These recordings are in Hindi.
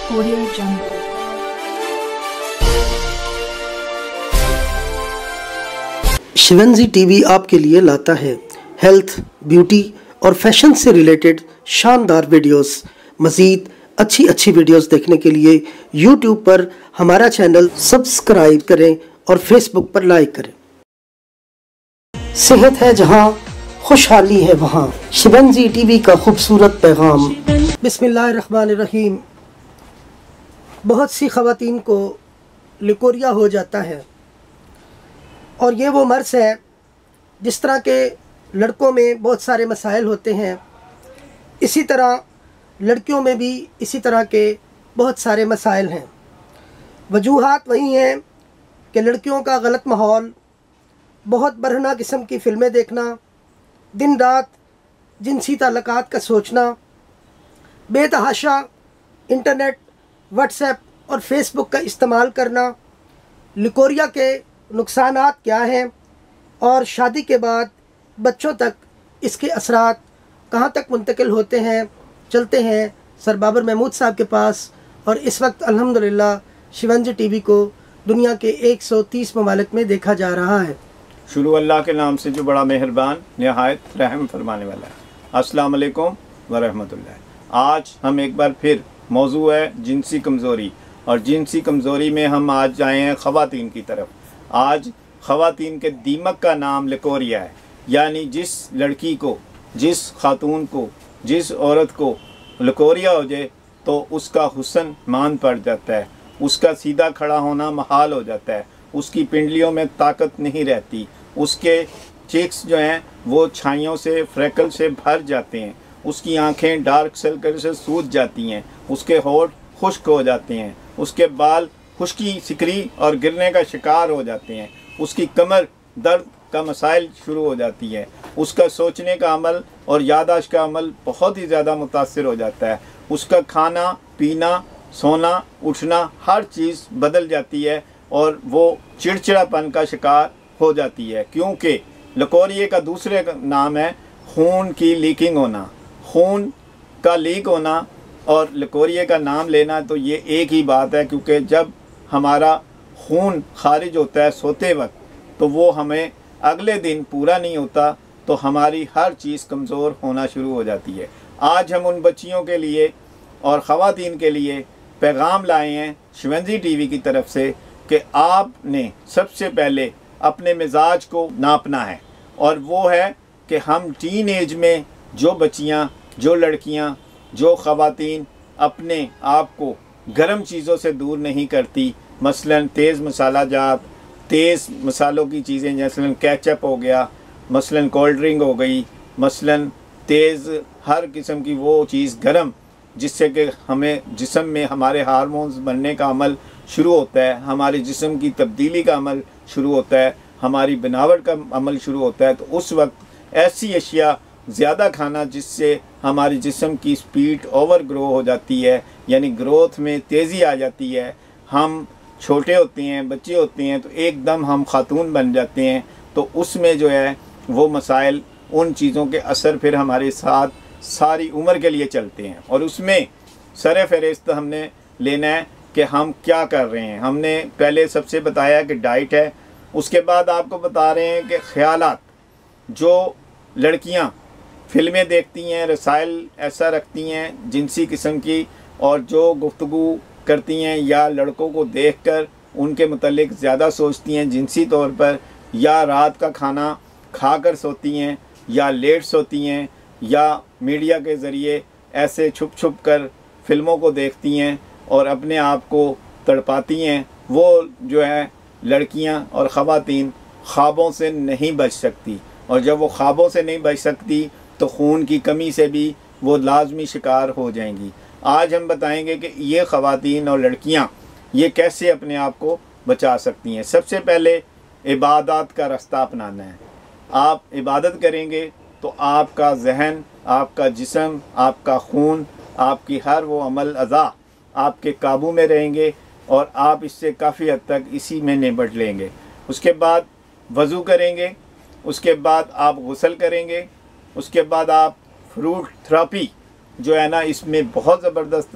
Audio Jungle। शिवंजी टीवी आपके लिए लाता है हेल्थ, ब्यूटी और फैशन से रिलेटेड शानदार वीडियोस। मज़ीद अच्छी वीडियोस देखने के लिए यूट्यूब पर हमारा चैनल सब्सक्राइब करें और फेसबुक पर लाइक करें। सेहत है जहां, खुशहाली है वहां। शिवंजी टीवी का खूबसूरत पैगाम। बिस्मिल्लाहिर्रहमानिर्रहीम। बहुत सी ख़वातीन को लिकोरिया हो जाता है और ये वो मर्ज़ है जिस तरह के लड़कों में बहुत सारे मसाइल होते हैं, इसी तरह लड़कियों में भी इसी तरह के बहुत सारे मसाइल हैं। वजूहात वही हैं कि लड़कियों का गलत माहौल, बहुत बरहना किस्म की फ़िल्में देखना, दिन रात जिनसी ताल्लुकात का सोचना, बेतहाशा इंटरनेट, व्हाट्सएप और फेसबुक का इस्तेमाल करना। लिकोरिया के नुकसानात क्या हैं और शादी के बाद बच्चों तक इसके असरात कहाँ तक मुंतकिल होते हैं। चलते हैं सर बाबर महमूद साहब के पास। और इस वक्त अल्हम्दुलिल्लाह शिवंजी टीवी को दुनिया के 130 ममालिक में देखा जा रहा है। शुरू अल्लाह के नाम से जो बड़ा मेहरबान निहायत रहम फरमाने वाला है। अस्सलाम वालेकुम व रहमतुल्लाह। आज हम एक बार फिर मौजू है जिनसी कमज़ोरी, और जिनसी कमज़ोरी में हम आज आए हैं ख़वातीन की तरफ। आज ख़वातीन के दीमक का नाम लिकोरिया है, यानी जिस लड़की को, जिस खातून को, जिस औरत को लिकोरिया हो जाए तो उसका हुस्न मान पड़ जाता है, उसका सीधा खड़ा होना महाल हो जाता है, उसकी पिंडलियों में ताकत नहीं रहती, उसके चेक्स जो हैं वो छाइयों से, फ्रैकल से भर जाते हैं, उसकी आंखें डार्क सर्कल से सूज जाती हैं, उसके होंठ खुश्क हो जाते हैं, उसके बाल खुश्की, सिकरी और गिरने का शिकार हो जाते हैं, उसकी कमर दर्द का मसाइल शुरू हो जाती है, उसका सोचने का अमल और यादाश्त का अमल बहुत ही ज़्यादा मुतासिर हो जाता है, उसका खाना पीना, सोना, उठना हर चीज़ बदल जाती है और वो चिड़चिड़ापन का शिकार हो जाती है। क्योंकि लिकोरिया का दूसरे नाम है खून की लीकिंग होना, खून का लीक होना और लिकोरिया का नाम लेना तो ये एक ही बात है। क्योंकि जब हमारा खून खारिज होता है सोते वक्त तो वो हमें अगले दिन पूरा नहीं होता, तो हमारी हर चीज़ कमज़ोर होना शुरू हो जाती है। आज हम उन बच्चियों के लिए और ख़वातीन के लिए पैगाम लाए हैं शिवंजी टीवी की तरफ से कि आपने सबसे पहले अपने मिजाज को नापना है, और वो है कि हम टीन एज में जो बच्चियाँ, जो लड़कियाँ, जो ख़वातीन अपने आप को गर्म चीज़ों से दूर नहीं करती, मसलन तेज़ मसाला जात, तेज़ मसालों की चीज़ें जैसे केचप हो गया, मसलन कोल्ड ड्रिंक हो गई, मसलन तेज़ हर किस्म की वो चीज़ गर्म जिससे कि हमें जिस्म में हमारे हार्मोन्स बनने का अमल शुरू होता है, हमारे जिस्म की तब्दीली का अमल शुरू होता है, हमारी बनावट का अमल शुरू होता है। तो उस वक्त ऐसी अशिया ज़्यादा खाना जिससे हमारे जिस्म की स्पीड ओवर ग्रो हो जाती है, यानी ग्रोथ में तेज़ी आ जाती है। हम छोटे होते हैं, बच्चे होते हैं तो एकदम हम खातून बन जाते हैं, तो उसमें जो है वो मसाइल, उन चीज़ों के असर फिर हमारे साथ सारी उम्र के लिए चलते हैं। और उसमें सर फहरिस्त हमने लेना है कि हम क्या कर रहे हैं। हमने पहले सबसे बताया कि डाइट है, उसके बाद आपको बता रहे हैं कि ख़यालात। जो लड़कियां फ़िल्में देखती हैं, रसाइल ऐसा रखती हैं जिनसी किस्म की, और जो गुफ्तगू करती हैं या लड़कों को देखकर उनके मुतल्लिक ज़्यादा सोचती हैं जिनसी तौर पर, या रात का खाना खाकर सोती हैं, या लेट सोती हैं, या मीडिया के ज़रिए ऐसे छुप छुप कर फ़िल्मों को देखती हैं और अपने आप को तड़पाती हैं, वो जो है लड़कियां और ख़वातीन ख्वाबों से नहीं बच सकती। और जब वो ख्वाबों से नहीं बच सकती तो खून की कमी से भी वो लाजमी शिकार हो जाएंगी। आज हम बताएंगे कि ये ख़वातीन और लड़कियां ये कैसे अपने आप को बचा सकती हैं। सबसे पहले इबादत का रास्ता अपनाना है। आप इबादत करेंगे तो आपका जहन, आपका जिस्म, आपका खून, आपकी हर वो अमल अज़ा आपके काबू में रहेंगे और आप इससे काफ़ी हद तक इसी में निपट लेंगे। उसके बाद वज़ू करेंगे, उसके बाद आप गुस्ल करेंगे, उसके बाद आप फ्रूट थेरेपी जो है ना, इसमें बहुत ज़बरदस्त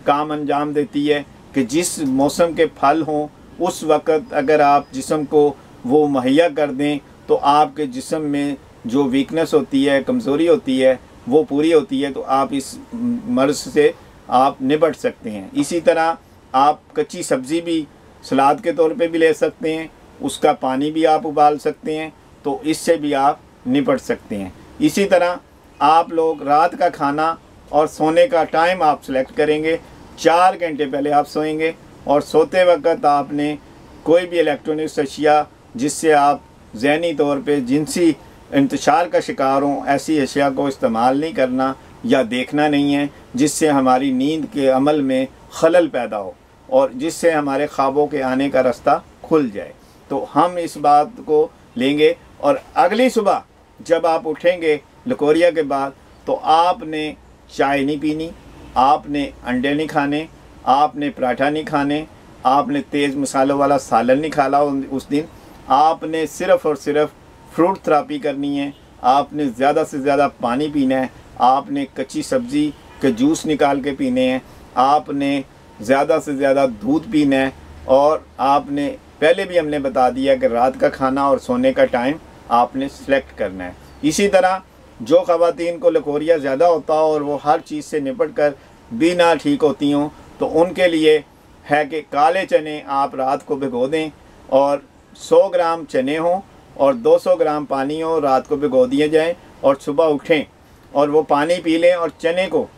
काम अंजाम देती है कि जिस मौसम के फल हों उस वक़्त अगर आप जिस्म को वो मुहैया कर दें तो आपके जिस्म में जो वीकनेस होती है, कमज़ोरी होती है, वो पूरी होती है, तो आप इस मर्ज़ से आप निपट सकते हैं। इसी तरह आप कच्ची सब्ज़ी भी सलाद के तौर पे भी ले सकते हैं, उसका पानी भी आप उबाल सकते हैं, तो इससे भी आप निपट सकते हैं। इसी तरह आप लोग रात का खाना और सोने का टाइम आप सेलेक्ट करेंगे। 4 घंटे पहले आप सोएंगे और सोते वक्त आपने कोई भी इलेक्ट्रॉनिक्स अशिया जिससे आप ज़हनी तौर पे जिनसी इंतशार का शिकार हों, ऐसी अशिया को इस्तेमाल नहीं करना या देखना नहीं है, जिससे हमारी नींद के अमल में खलल पैदा हो और जिससे हमारे ख्वाबों के आने का रास्ता खुल जाए। तो हम इस बात को लेंगे और अगली सुबह जब आप उठेंगे लकोरिया के बाद, तो आपने चाय नहीं पीनी, आपने अंडे नहीं खाने, आपने पराठा नहीं खाने, आपने तेज़ मसालों वाला सालन नहीं खाना उस दिन। आपने सिर्फ़ और सिर्फ फ्रूट थेरेपी करनी है, आपने ज़्यादा से ज़्यादा पानी पीना है, आपने कच्ची सब्ज़ी के जूस निकाल के पीने हैं, आपने ज़्यादा से ज़्यादा दूध पीना है और आपने पहले भी हमने बता दिया कि रात का खाना और सोने का टाइम आपने सेलेक्ट करना है। इसी तरह जो ख़वातीन को लकोरिया ज़्यादा होता हो और वो हर चीज़ से निपट कर भी ना ठीक होती हों, तो उनके लिए है कि काले चने आप रात को भिगो दें और 100 ग्राम चने हों और 200 ग्राम पानी हो, रात को भिगो दिए जाएं और सुबह उठें और वो पानी पी लें और चने को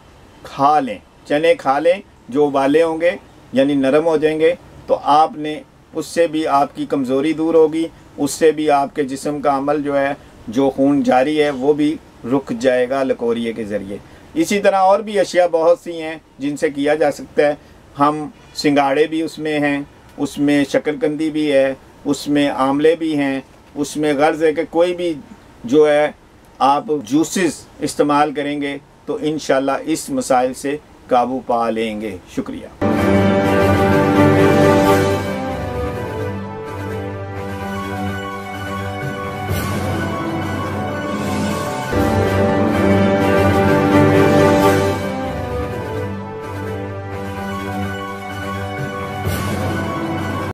खा लें। चने खा लें, जो उबाले होंगे यानी नरम हो जाएंगे, तो आपने उससे भी आपकी कमज़ोरी दूर होगी, उससे भी आपके जिस्म का अमल जो है, जो खून जारी है, वो भी रुक जाएगा लकोरिए के ज़रिए। इसी तरह और भी अशिया बहुत सी हैं जिनसे किया जा सकता है। हम सिंगाड़े भी उसमें हैं, उसमें शक्करकंदी भी है, उसमें आमले भी हैं, उसमें गर्ज़ है कि कोई भी जो है आप जूसेस इस्तेमाल करेंगे तो इंशाल्लाह इस मसाइल से काबू पा लेंगे। शुक्रिया।